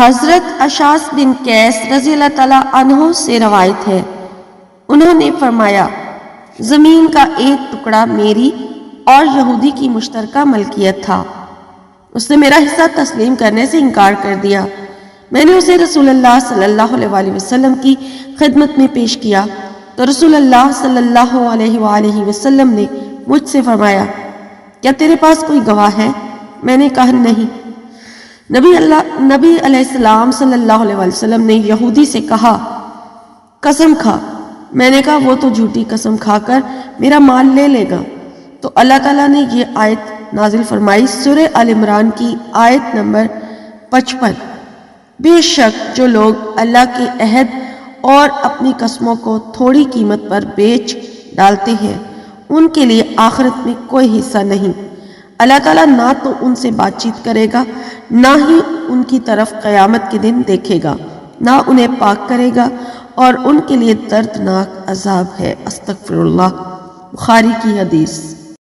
حضرت اشعث بن قیس رضی اللہ تعالیٰ عنہ سے روایت ہے، انہوں نے فرمایا زمین کا ایک ٹکڑا میری اور یہودی کی مشترکہ ملکیت تھا، اس نے میرا حصہ تسلیم کرنے سے انکار کر دیا۔ میں نے اسے رسول اللہ صلی اللہ علیہ وآلہ وسلم کی خدمت میں پیش کیا تو رسول اللہ صلی اللہ علیہ وآلہ وسلم نے مجھ سے فرمایا کیا تیرے پاس کوئی گواہ ہے؟ میں نے کہا نہیں۔ نبی علیہ السلام صلی اللہ علیہ وآلہ وسلم نے یہودی سے کہا قسم کھا۔ میں نے کہا وہ تو جھوٹی قسم کھا کر میرا مال لے لے گا۔ تو اللہ تعالیٰ نے یہ آیت نازل فرمائی، سورہ آل عمران کی آیت نمبر 55، بے شک جو لوگ اللہ کے عہد اور اپنی قسموں کو تھوڑی قیمت پر بیچ ڈالتے ہیں ان کے لیے آخرت میں کوئی حصہ نہیں۔ اللہ تعالیٰ نہ تو ان سے بات چیت کرے گا، نہ ہی ان کی طرف قیامت کے دن دیکھے گا، نہ انہیں پاک کرے گا، اور ان کے لیے دردناک عذاب ہے۔ استغفر اللہ۔ بخاری کی حدیث۔